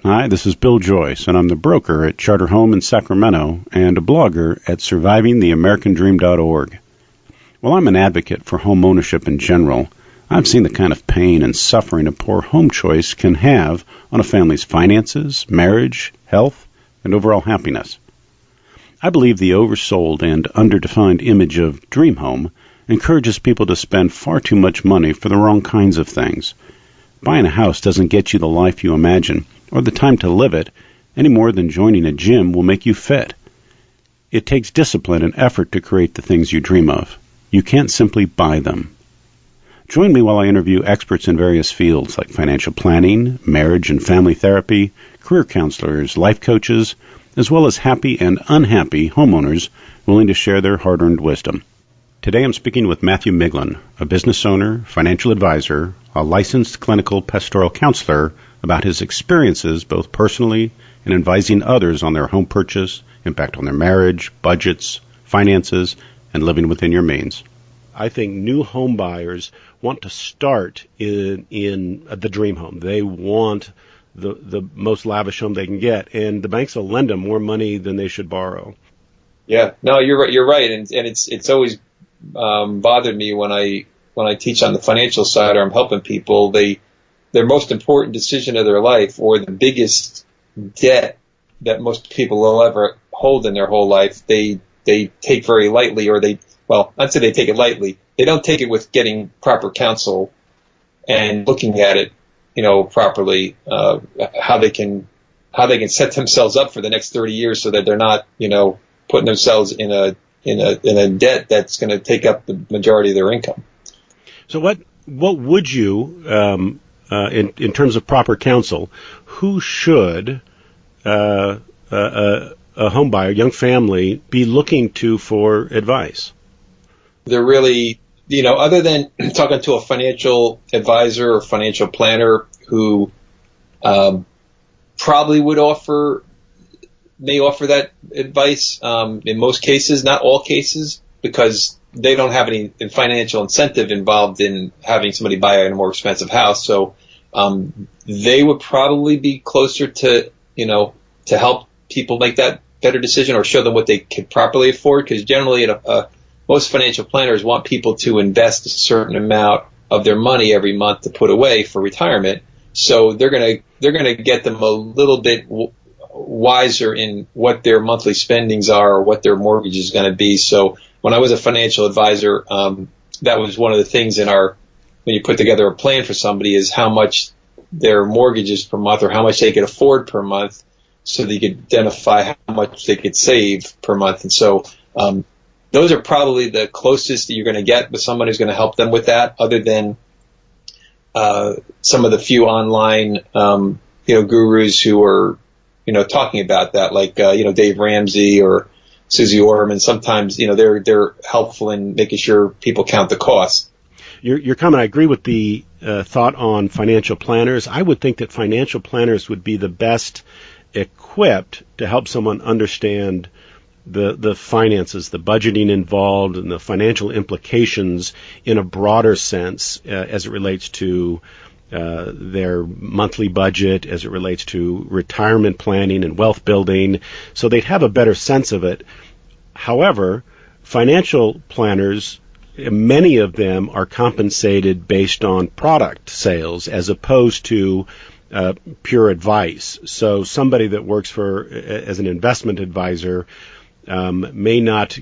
Hi, this is Bill Joyce, and I'm the broker at Charter Home in Sacramento and a blogger at survivingtheamericandream.org. While I'm an advocate for home ownership in general, I've seen the kind of pain and suffering a poor home choice can have on a family's finances, marriage, health, and overall happiness. I believe the oversold and underdefined image of dream home encourages people to spend far too much money for the wrong kinds of things. Buying a house doesn't get you the life you imagine or the time to live it any more than joining a gym will make you fit. It takes discipline and effort to create the things you dream of. You can't simply buy them. Join me while I interview experts in various fields like financial planning, marriage and family therapy, career counselors, life coaches, as well as happy and unhappy homeowners willing to share their hard-earned wisdom. Today I'm speaking with Matthew Miglin, a business owner, financial advisor, a licensed clinical pastoral counselor, about his experiences both personally and advising others on their home purchase, impact on their marriage, budgets, finances, and living within your means. I think new home buyers want to start in the dream home. They want the most lavish home they can get, and the banks will lend them more money than they should borrow. Yeah, no, you're right, and it's always bothered me when I teach on the financial side or I'm helping people. Their most important decision of their life, or the biggest debt that most people will ever hold in their whole life, they take very lightly, or I'd say they take it lightly. They don't take it with getting proper counsel and looking at it, properly, how they can set themselves up for the next 30 years so that they're not, putting themselves in a debt that's going to take up the majority of their income. So what would you, in terms of proper counsel, who should a home buyer, young family, be looking to for advice? They're really, other than talking to a financial advisor or financial planner who probably may offer that advice in most cases, not all cases, because they don't have any financial incentive involved in having somebody buy a more expensive house. So they would probably be closer to, to help people make that better decision or show them what they can properly afford, because generally most financial planners want people to invest a certain amount of their money every month to put away for retirement. So they're gonna get them a little bit wiser in what their monthly spendings are or what their mortgage is going to be. So when I was a financial advisor, that was one of the things when you put together a plan for somebody, is how much their mortgage is per month or how much they could afford per month, so that you could identify how much they could save per month. And so those are probably the closest that you're going to get with someone who's going to help them with that, other than some of the few online gurus who are talking about that, like Dave Ramsey or Susie Orman. Sometimes they're helpful in making sure people count the costs. Your comment, I agree with the thought on financial planners. I would think that financial planners would be the best equipped to help someone understand the finances, the budgeting involved, and the financial implications in a broader sense as it relates to their monthly budget, as it relates to retirement planning and wealth building, so they'd have a better sense of it. However, financial planners, many of them are compensated based on product sales as opposed to pure advice. So somebody that works as an investment advisor may not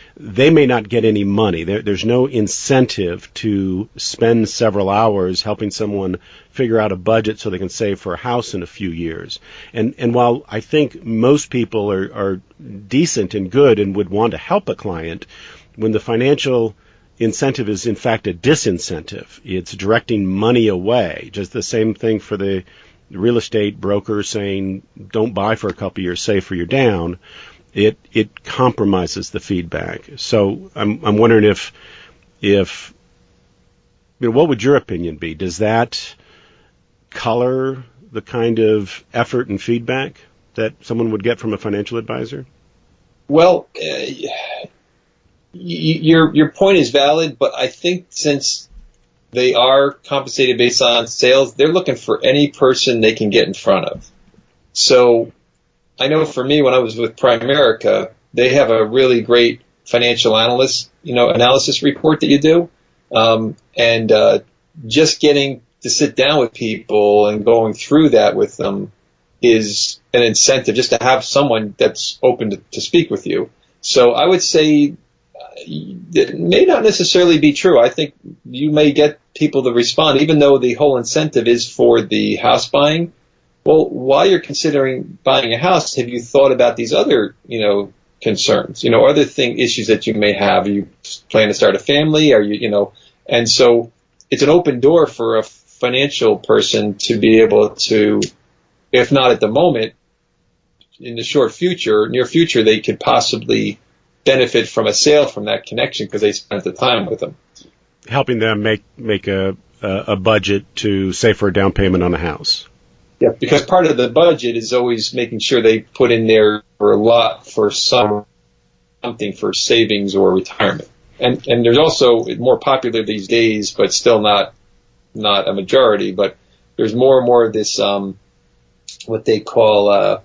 they may not get any money. There's no incentive to spend several hours helping someone figure out a budget so they can save for a house in a few years. And while I think most people are decent and good and would want to help a client, when the financial incentive is in fact a disincentive, it's directing money away. Just the same thing for the real estate broker saying, don't buy for a couple of years, save for your down. It compromises the feedback. So I'm wondering if what would your opinion be? Does that color the kind of effort and feedback that someone would get from a financial advisor? Well, your point is valid, but I think since they are compensated based on sales. They're looking for any person they can get in front of. So I know for me, when I was with Primerica, they have a really great financial analysis report that you do. Just getting to sit down with people and going through that with them is an incentive, just to have someone that's open to speak with you. So I would say it may not necessarily be true. I think you may get people to respond, even though the whole incentive is for the house buying. Well, while you're considering buying a house, have you thought about these other, concerns, other issues that you may have? Are you planning to start a family? Are you, and so it's an open door for a financial person to be able to, if not at the moment, in the near future, they could possibly benefit from a sale from that connection because they spent the time with them. Helping them make a budget to save for a down payment on a house. Yeah, because part of the budget is always making sure they put in there for a lot for something for savings or retirement. And there's also more popular these days, but still not a majority. But there's more and more of this what they call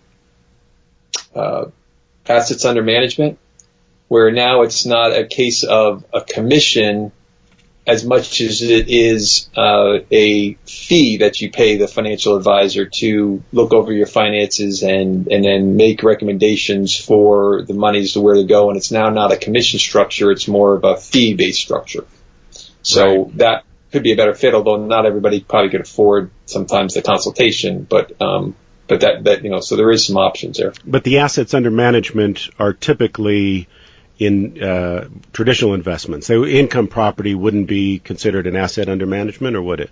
assets under management, where now it's not a case of a commission as much as it is a fee that you pay the financial advisor to look over your finances and then make recommendations for the monies to where to go. And it's now not a commission structure. It's more of a fee-based structure. So right. That could be a better fit, although not everybody probably could afford sometimes the consultation. But that so there is some options there. But the assets under management are typically in traditional investments. So income property wouldn't be considered an asset under management, or would it?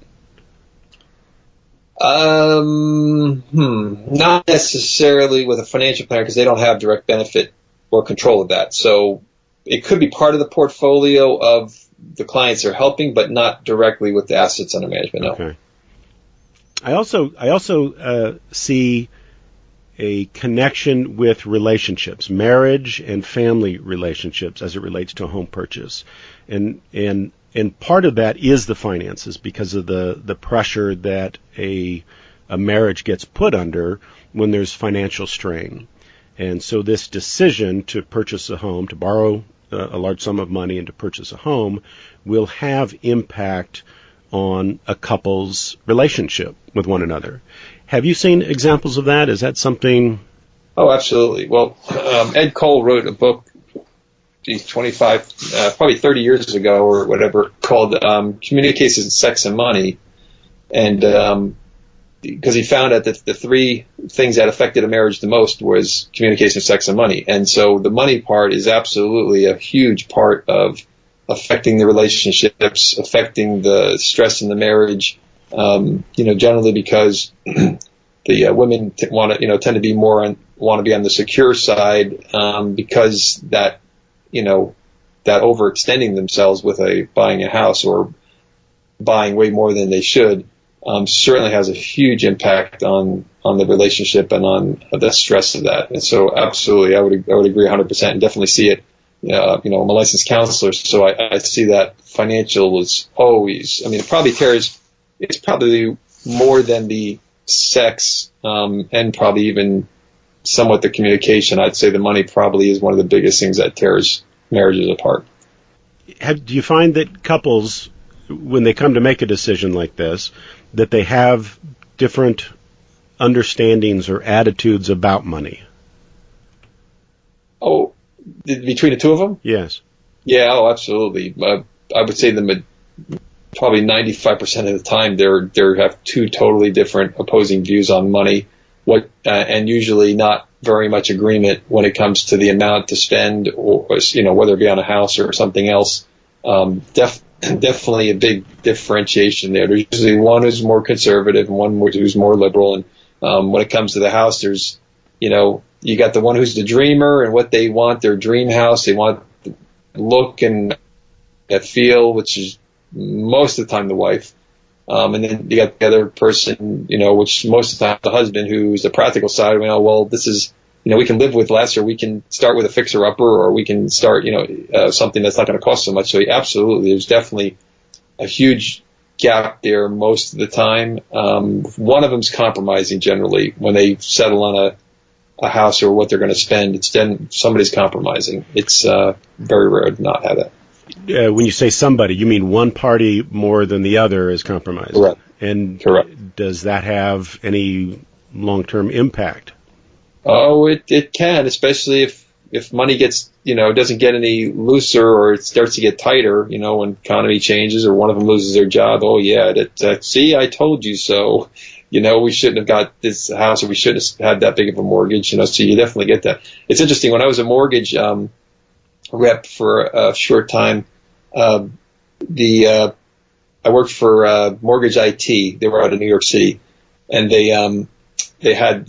Not necessarily with a financial planner, because they don't have direct benefit or control of that. So it could be part of the portfolio of the clients they're helping, but not directly with the assets under management. No. Okay. I also see a connection with relationships, marriage and family relationships as it relates to a home purchase. And part of that is the finances, because of the pressure that a marriage gets put under when there's financial strain. And so this decision to purchase a home, to borrow a large sum of money and to purchase a home, will have impact on a couple's relationship with one another. Have you seen examples of that? Is that something? Oh, absolutely. Well, Ed Cole wrote a book, probably 30 years ago or whatever, called Communication, Sex, and Money. And because he found out that the three things that affected a marriage the most was communication, sex, and money. And so the money part is absolutely a huge part of affecting the relationships, affecting the stress in the marriage. Generally because the women tend to be want to be on the secure side, because that overextending themselves with buying a house or buying way more than they should, certainly has a huge impact on the relationship and on the stress of that. And so absolutely, I would agree 100% and definitely see it. I'm a licensed counselor, so I see that financial is always, it's probably more than the sex, and probably even somewhat the communication. I'd say the money probably is one of the biggest things that tears marriages apart. Do you find that couples, when they come to make a decision like this, that they have different understandings or attitudes about money? Oh, between the two of them? Yes. Yeah, oh, absolutely. I would say probably 95% of the time they have two totally different opposing views on money, and usually not very much agreement when it comes to the amount to spend, or whether it be on a house or something else. Definitely a big differentiation there. There's usually one who's more conservative and one who's more liberal. And when it comes to the house, there's you got the one who's the dreamer and what they want, their dream house. They want the look and that feel, which is most of the time the wife. And then you got the other person, which most of the time the husband, who's the practical side. This is, we can live with less, or we can start with a fixer-upper, or we can start, something that's not going to cost so much. So absolutely, there's definitely a huge gap there most of the time. One of them's compromising generally when they settle on a house or what they're going to spend. It's then somebody's compromising. It's very rare to not have that. When you say somebody, you mean one party more than the other is compromising. Correct. And Correct. Does that have any long-term impact? Oh, it can, especially if money gets, doesn't get any looser or it starts to get tighter, when economy changes or one of them loses their job. Oh yeah, see, I told you so. We shouldn't have got this house or we shouldn't have had that big of a mortgage, so you definitely get that. It's interesting. When I was a mortgage, rep for a short time, I worked for, Mortgage IT. They were out of New York City and they had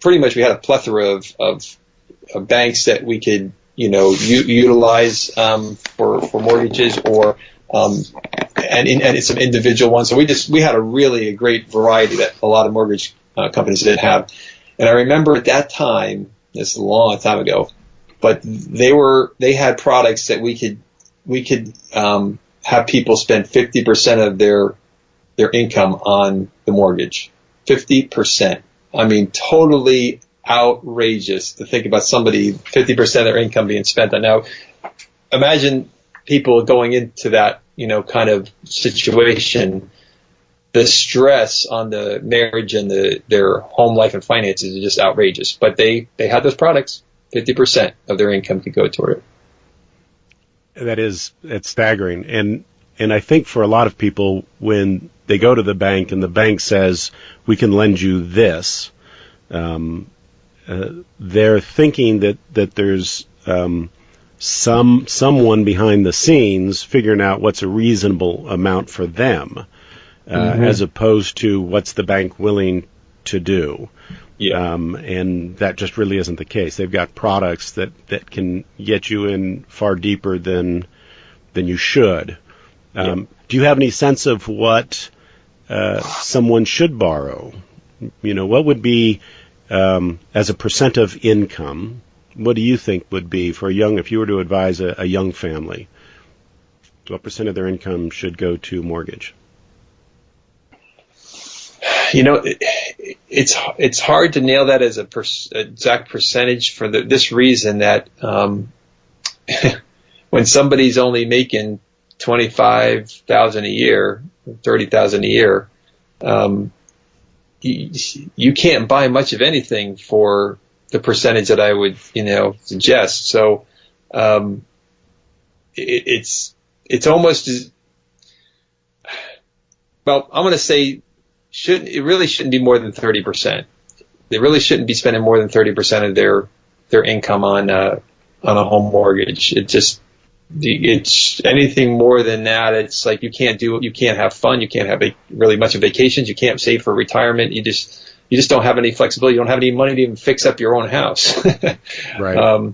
pretty much, we had a plethora of banks that we could, utilize, for mortgages or, and some individual ones. So we had a great variety that a lot of mortgage companies didn't have. And I remember at that time, this is a long time ago, but they had products that we could have people spend 50% of their income on the mortgage. 50%. I mean, totally outrageous to think about somebody 50% of their income being spent on. Now, imagine people going into that, kind of situation. The stress on the marriage and their home life and finances is just outrageous. But they had those products. 50% of their income could go toward it. It's staggering. And I think for a lot of people, when they go to the bank and the bank says, we can lend you this, they're thinking that there's someone behind the scenes figuring out what's a reasonable amount for them, as opposed to what's the bank willing to do. Yeah. And that just really isn't the case. They've got products that can get you in far deeper than you should. Do you have any sense of what someone should borrow? What would be, as a percent of income, what do you think would be for if you were to advise a young family, what percent of their income should go to mortgage? It's hard to nail that as exact percentage for this reason that when somebody's only making $25,000 a year, $30,000 a year, you can't buy much of anything for the percentage that I would, suggest. So it's almost as well. I'm going to say it really shouldn't be more than 30%. They really shouldn't be spending more than 30% of their income on a home mortgage. It's anything more than that. It's like you can't have fun. You can't have really much of vacations. You can't save for retirement. You just don't have any flexibility. You don't have any money to even fix up your own house. Right.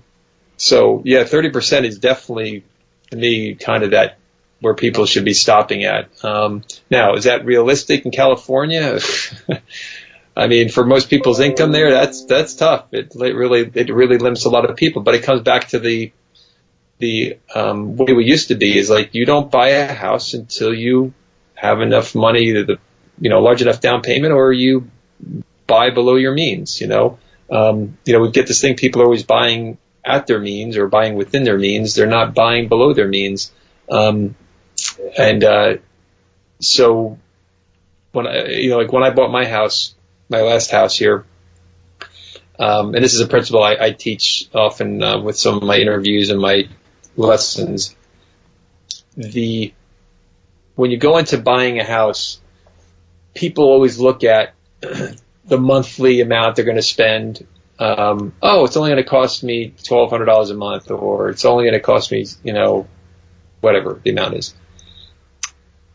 So yeah, 30% is definitely, to me, kind of that where people should be stopping at. Now, is that realistic in California? I mean, for most people's income there, that's tough. It really limits a lot of people, but it comes back to the way we used to be is like, you don't buy a house until you have enough money large enough down payment, or you buy below your means, we get this thing, people are always buying at their means or buying within their means. They're not buying below their means. So when I bought my house, my last house here, and this is a principle I teach often with some of my interviews and my lessons. When you go into buying a house, people always look at the monthly amount they're going to spend. It's only going to cost me $1,200 a month, or it's only going to cost me, whatever the amount is.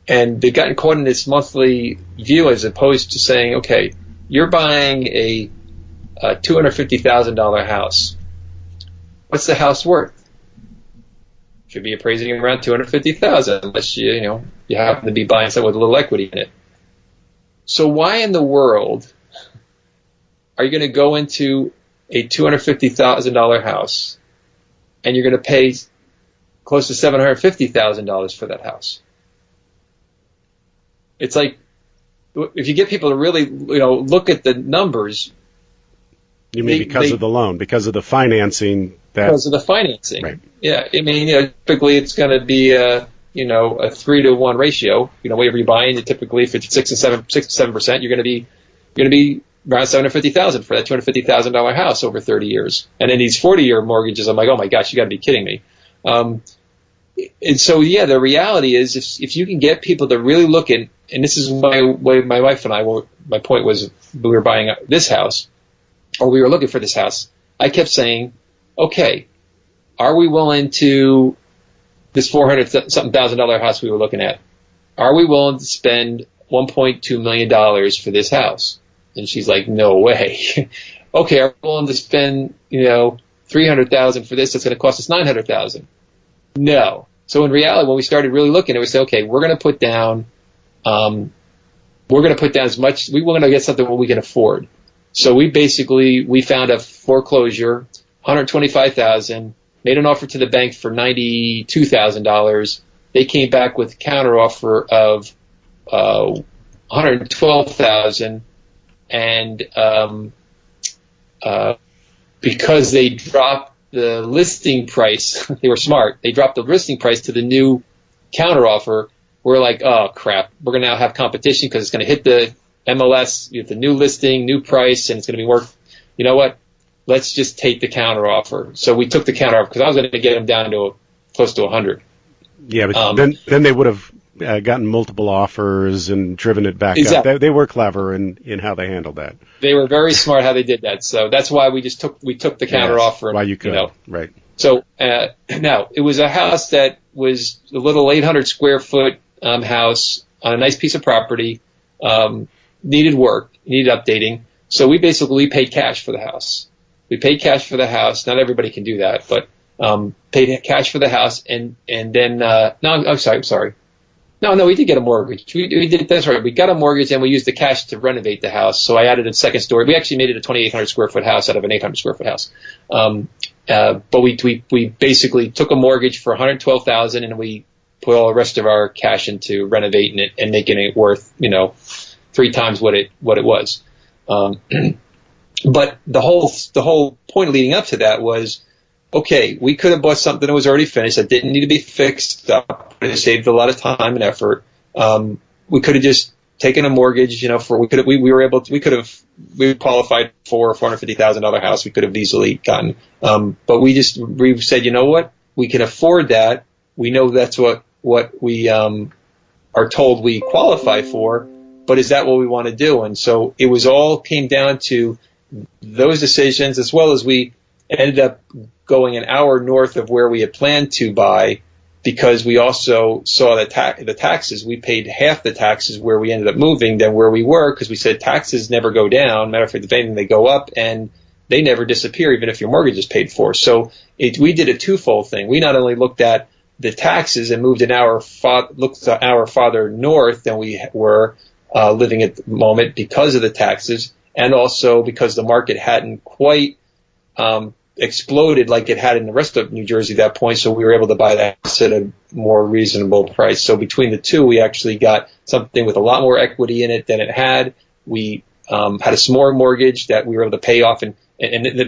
And they've gotten caught in this monthly view as opposed to saying, okay, you're buying a $250,000 house. What's the house worth? Should be appraising around $250,000 unless you happen to be buying something with a little equity in it. So why in the world are you going to go into a $250,000 house and you're going to pay close to $750,000 for that house? it's like, if you get people to really, look at the numbers. You mean because of the loan, because of the financing? Because of the financing. Right. Yeah. I mean, typically it's going to be a 3-to-1 ratio. Whatever you're buying, typically if it's 6 to 7%, you're going to be around $750,000 for that $250,000 house over 30 years. And in these 40-year mortgages, I'm like, oh my gosh, you got to be kidding me. And so, yeah, the reality is if you can get people to really look at, and this is my wife and I, my point was we were buying this house, or we were looking for this house, I kept saying, okay, are we willing to, this $400,000 house we were looking at, are we willing to spend $1.2 million for this house? And she's like, no way. Okay, are we willing to spend, $300,000 for this? That's going to cost us $900,000. No. So in reality, when we started really looking, we said, okay, we're going to put down as much, we want to get something what we can afford. So we found a foreclosure, $125,000, made an offer to the bank for $92,000. They came back with a counteroffer of $112,000, and because they dropped the listing price, they were smart. They dropped the listing price to the new counteroffer. We're like, oh crap, we're going to now have competition because it's going to hit the MLS with the new listing, new price, and it's going to be worth. You know what? Let's just take the counteroffer. So we took the counteroffer because I was going to get them down to close to 100. Yeah, but then they would have gotten multiple offers and driven it back exactly. up. They were clever in how they handled that. They were very smart how they did that. So that's why we took the counteroffer. Yes, why you could, right. So now, it was a house that was a little 800 square foot house on a nice piece of property, needed work, needed updating. So we paid cash for the house. We paid cash for the house. Not everybody can do that, but paid cash for the house, and then no, I'm sorry. No, we did get a mortgage. We did, that's right. We got a mortgage and we used the cash to renovate the house. So I added a second story. We actually made it a 2,800 square foot house out of an 800 square foot house. But we basically took a mortgage for $112,000 and we put all the rest of our cash into renovating it and making it worth, 3 times what it was. But the whole point leading up to that was, okay, we could have bought something that was already finished that didn't need to be fixed up. It saved a lot of time and effort. We could have just taken a mortgage, we qualified for a $450,000 house. We could have easily gotten, but we said, you know what? We can afford that. We know that's what we, are told we qualify for, but is that what we want to do? And so it came down to those decisions, as well as we ended up going an hour north of where we had planned to buy, because we also saw the taxes. We paid half the taxes where we ended up moving than where we were, because we said taxes never go down. Matter of fact, if anything, they go up, and they never disappear even if your mortgage is paid for. So we did a twofold thing. We not only looked at the taxes and moved an hour farther north than we were living at the moment because of the taxes, and also because the market hadn't quite exploded like it had in the rest of New Jersey at that point, so we were able to buy that house at a more reasonable price. So between the two, we actually got something with a lot more equity in it than it had. We had a smaller mortgage that we were able to pay off, and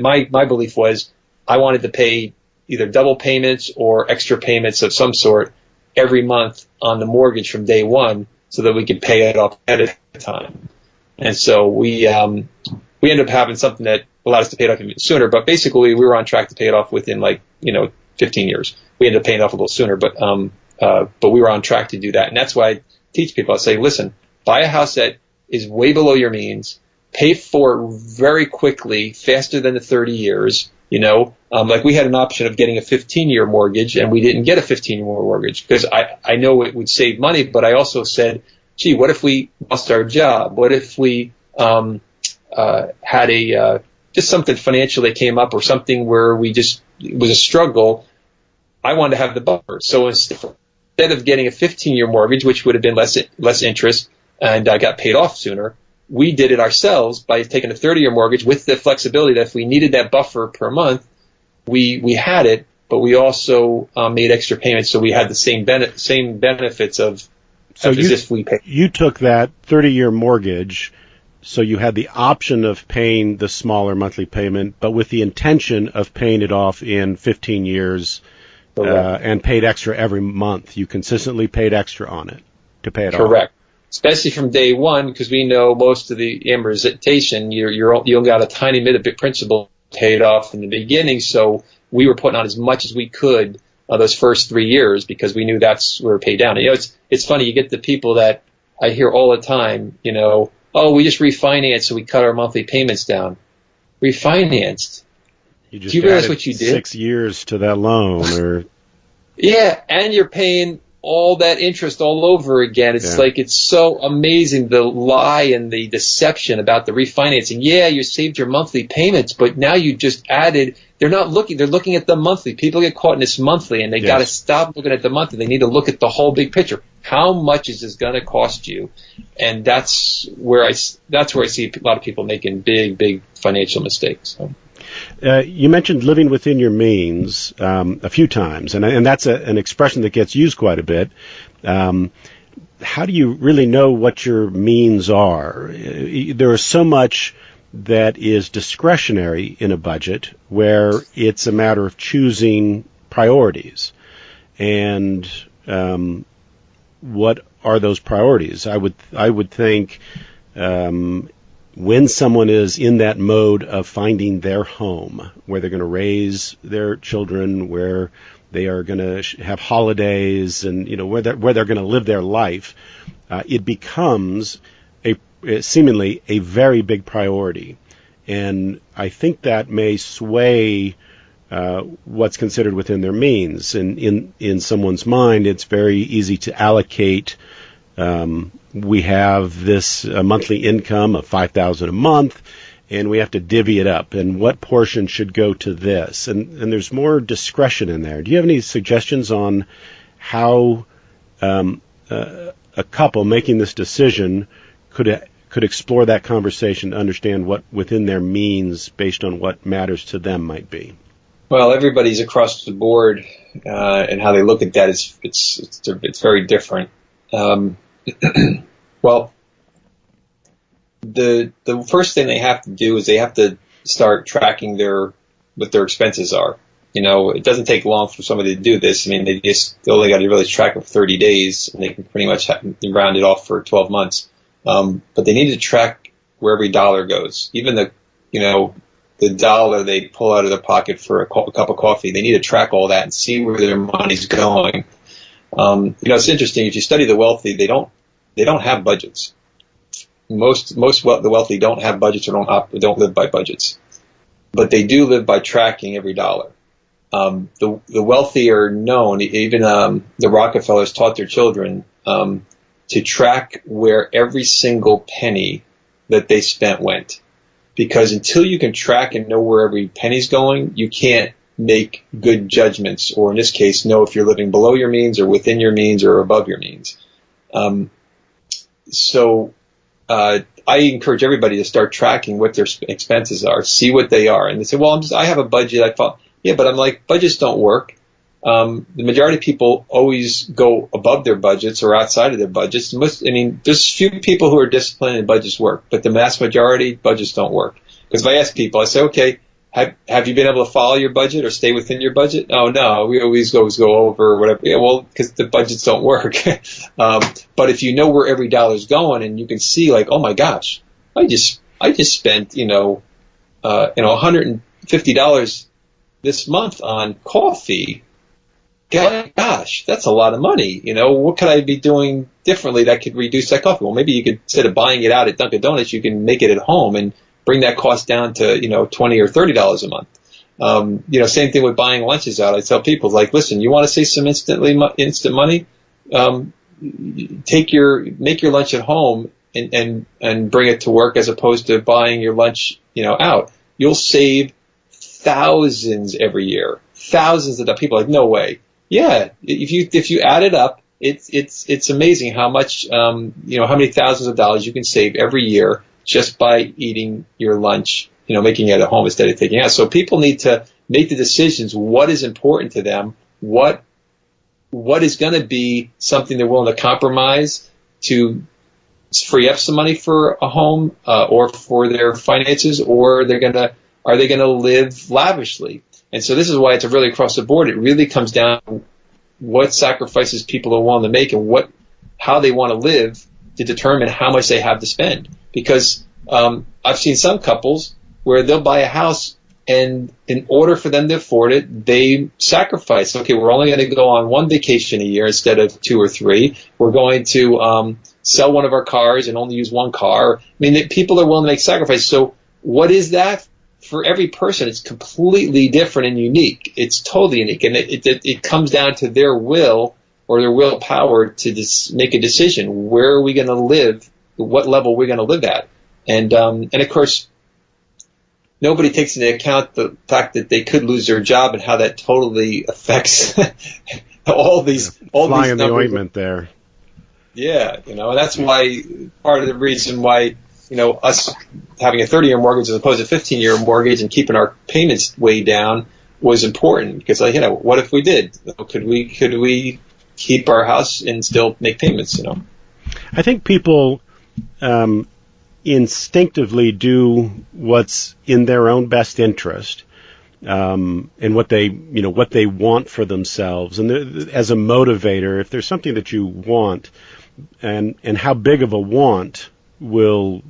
my belief was I wanted to pay either double payments or extra payments of some sort every month on the mortgage from day one, so that we could pay it off at a time. And so we ended up having something that allowed us to pay it off even sooner. But basically, we were on track to pay it off within 15 years. We ended up paying it off a little sooner, but we were on track to do that. And that's why I teach people. I say, listen, buy a house that is way below your means, pay for it very quickly, faster than the 30 years. Like we had an option of getting a 15-year mortgage, and we didn't get a 15-year mortgage because I know it would save money, but I also said, gee, what if we lost our job? What if we had just something financial that came up, or something where it was a struggle? I wanted to have the buffer. So instead of getting a 15-year mortgage, which would have been less interest, and I got paid off sooner, we did it ourselves by taking a 30-year mortgage with the flexibility that if we needed that buffer per month, we had it, but we also made extra payments, so we had the same benefits of So as if we pay. You took that 30-year mortgage, so you had the option of paying the smaller monthly payment, but with the intention of paying it off in 15 years and paid extra every month. You consistently paid extra on it to pay it off. Correct. Especially from day one, because we know most of the amortization, you got a tiny bit of big principal paid off in the beginning, so we were putting on as much as we could those first 3 years because we knew that's where we paid down. You know, it's funny, you get the people that I hear all the time, you know, oh, we just refinanced, so we cut our monthly payments down. Refinanced? You just Do you realize what you did? 6 years to that loan, or yeah, and you're paying all that interest all over again. It's like, it's so amazing, the lie and the deception about the refinancing. Yeah, you saved your monthly payments, but now you just added, they're looking at the monthly. People get caught in this monthly, and they got to stop looking at the monthly. They need to look at the whole big picture. How much is this going to cost you? And that's where I see a lot of people making big financial mistakes. So. You mentioned living within your means a few times, and that's an expression that gets used quite a bit. How do you really know what your means are? There is so much that is discretionary in a budget where it's a matter of choosing priorities. And what are those priorities? I would think when someone is in that mode of finding their home, where they're going to raise their children, where they are going to have holidays, and where they're going to live their life, it becomes seemingly a very big priority. And I think that may sway what's considered within their means. And in someone's mind, it's very easy to allocate. We have this monthly income of $5,000 a month, and we have to divvy it up. And what portion should go to this? And there's more discretion in there. Do you have any suggestions on how a couple making this decision could explore that conversation to understand what within their means, based on what matters to them, might be? Well, everybody's across the board, and how they look at that it's very different. Well, the first thing they have to do is they have to start tracking what their expenses are. It doesn't take long for somebody to do this. I mean, they only got to really track it for 30 days, and they can pretty much round it off for 12 months. But they need to track where every dollar goes. Even the dollar they pull out of their pocket for a cup of coffee, they need to track all that and see where their money's going. It's interesting. If you study the wealthy, they don't have budgets. Most the wealthy don't have budgets, or don't live by budgets, but they do live by tracking every dollar. The wealthy are known, even the Rockefellers taught their children to track where every single penny that they spent went, because until you can track and know where every penny's going, you can't make good judgments, or in this case, know if you're living below your means or within your means or above your means. So I encourage everybody to start tracking what their expenses are, see what they are. And they say, well, I have a budget. I thought, yeah, but I'm like, budgets don't work. The majority of people always go above their budgets or outside of their budgets. There's few people who are disciplined and budgets work, but the mass majority, budgets don't work. Because if I ask people, I say, okay, have you been able to follow your budget or stay within your budget? Oh, no, we always go over or whatever. Yeah, well, because the budgets don't work. But if you know where every dollar's going, and you can see, like, oh my gosh, I just spent $150 this month on coffee. Gosh, that's a lot of money. What could I be doing differently that could reduce that coffee? Well, maybe you could, instead of buying it out at Dunkin' Donuts, you can make it at home and bring that cost down to, $20 or $30 a month. Same thing with buying lunches out. I tell people, like, listen, you want to save some instant money? Make your lunch at home and bring it to work, as opposed to buying your lunch, out. You'll save thousands every year. Thousands of people are like, no way. Yeah. If you add it up, it's amazing how much, how many thousands of dollars you can save every year just by eating your lunch, making it at home instead of taking it out. So people need to make the decisions. What is important to them? What what is going to be something they're willing to compromise to free up some money for a home or for their finances, or are they going to live lavishly? And so this is why it's really across the board. It really comes down to what sacrifices people are willing to make and how they want to live to determine how much they have to spend. Because I've seen some couples where they'll buy a house, and in order for them to afford it, they sacrifice. Okay, we're only going to go on one vacation a year instead of 2 or 3. We're going to sell one of our cars and only use one car. I mean, people are willing to make sacrifices. So what is that? For every person, it's completely different and unique. It's totally unique. And it comes down to their will or their willpower to make a decision. Where are we going to live? What level we're going to live at? And of course, nobody takes into account the fact that they could lose their job and how that totally affects all these fly in the numbers. ointment there. Yeah, and that's why part of the reason why us having a 30-year mortgage as opposed to a 15-year mortgage and keeping our payments way down was important, because what if we did? Could we keep our house and still make payments? I think people instinctively do what's in their own best interest, and what they want for themselves. And as a motivator, if there's something that you want, and how big of a want will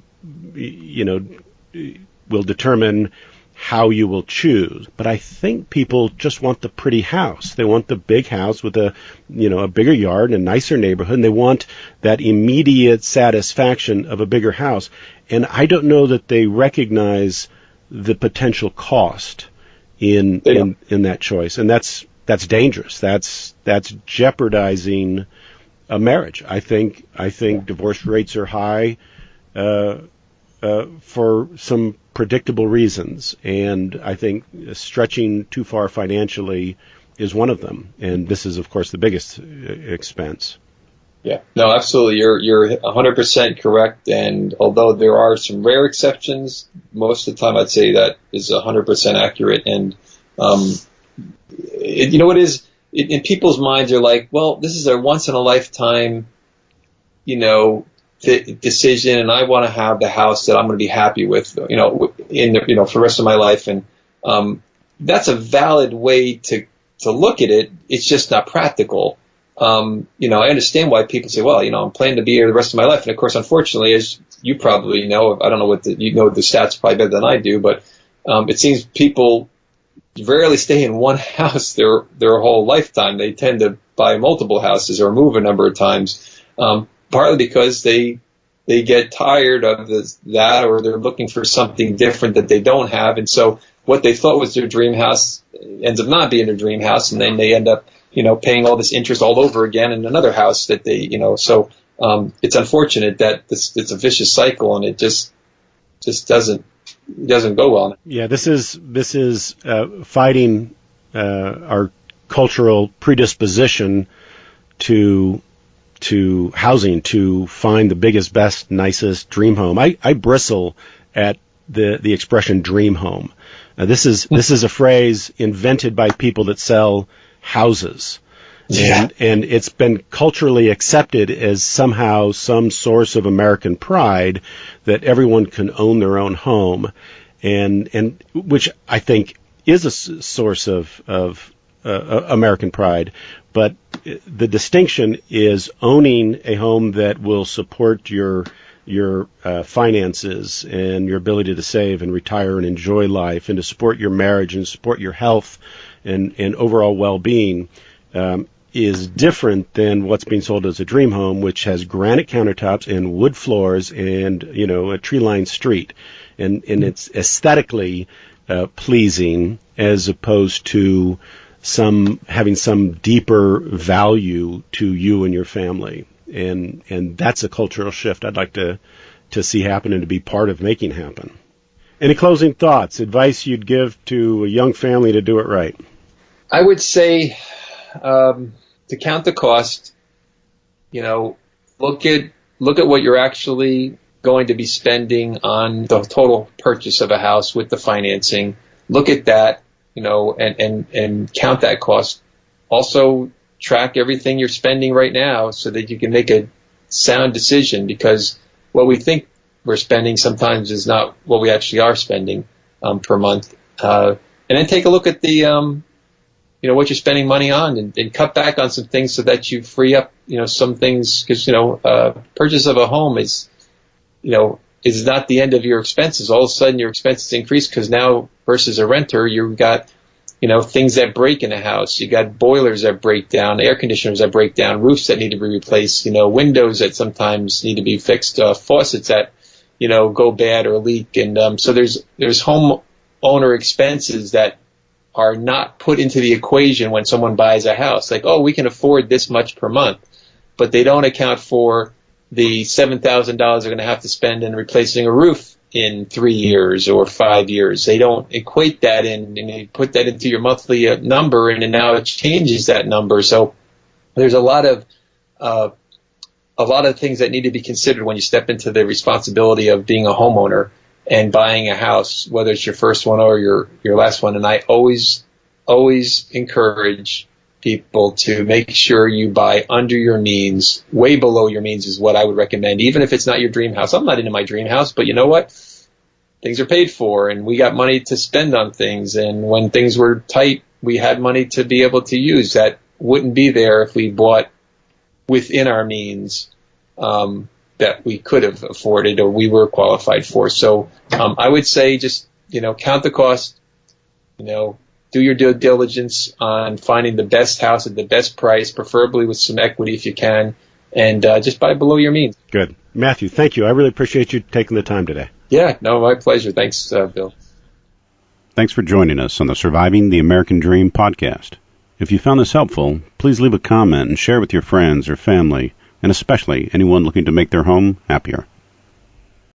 determine how you will choose. But I think people just want the pretty house. They want the big house with a bigger yard and a nicer neighborhood, and they want that immediate satisfaction of a bigger house. And I don't know that they recognize the potential cost in that choice. And that's dangerous. That's jeopardizing a marriage. I think divorce rates are high for some predictable reasons, and I think stretching too far financially is one of them. And this is, of course, the biggest expense. Yeah, no, absolutely. You're 100% correct. And although there are some rare exceptions, most of the time I'd say that is 100% accurate. And it is in people's minds are like, well, this is a once in a lifetime, decision, and I want to have the house that I'm going to be happy with, for the rest of my life. And that's a valid way to look at it. It's just not practical. I understand why people say, well, I'm planning to be here the rest of my life. And of course, unfortunately, as you probably know, I don't know the stats probably better than I do, but it seems people rarely stay in one house their whole lifetime. They tend to buy multiple houses or move a number of times. Partly because they get tired of that, or they're looking for something different that they don't have. And so what they thought was their dream house ends up not being their dream house, and then they end up, paying all this interest all over again in another house that they, so it's unfortunate that it's a vicious cycle, and it just doesn't go well. Yeah, this is fighting our cultural predisposition to housing, to find the biggest, best, nicest dream home. I bristle at the expression dream home. This is a phrase invented by people that sell houses. Yeah. And it's been culturally accepted as somehow some source of American pride that everyone can own their own home, and which I think is a source of American pride. But the distinction is owning a home that will support your finances and your ability to save and retire and enjoy life, and to support your marriage and support your health and overall well-being, is different than what's being sold as a dream home, which has granite countertops and wood floors and a tree-lined street, and it's aesthetically pleasing, as opposed to having some deeper value to you and your family. And that's a cultural shift I'd like to see happen and to be part of making happen. Any closing thoughts, advice you'd give to a young family to do it right? I would say to count the cost. Look at what you're actually going to be spending on the total purchase of a house with the financing. Look at that, and count that cost. Also, track everything you're spending right now so that you can make a sound decision, because what we think we're spending sometimes is not what we actually are spending per month. And then take a look at the what you're spending money on, and cut back on some things so that you free up some things, because purchase of a home is not the end of your expenses. All of a sudden your expenses increase because now versus a renter you've got things that break in a house. You got boilers that break down, air conditioners that break down, roofs that need to be replaced, windows that sometimes need to be fixed, faucets that go bad or leak, and so there's homeowner expenses that are not put into the equation when someone buys a house. Like, oh, we can afford this much per month, but they don't account for the $7,000 they're going to have to spend in replacing a roof in 3 years or 5 years. They don't equate that in, and they put that into your monthly number, and now it changes that number. So there's a lot of things that need to be considered when you step into the responsibility of being a homeowner and buying a house, whether it's your first one or your last one. And I always encourage people to make sure you buy under your means. Way below your means is what I would recommend, even if it's not your dream house. I'm not into my dream house, but you know what? Things are paid for, and we got money to spend on things. And when things were tight, we had money to be able to use that wouldn't be there if we bought within our means that we could have afforded or we were qualified for. So I would say just count the cost, do your due diligence on finding the best house at the best price, preferably with some equity if you can, and just buy below your means. Good. Matthew, thank you. I really appreciate you taking the time today. Yeah, no, my pleasure. Thanks, Bill. Thanks for joining us on the Surviving the American Dream podcast. If you found this helpful, please leave a comment and share with your friends or family, and especially anyone looking to make their home happier.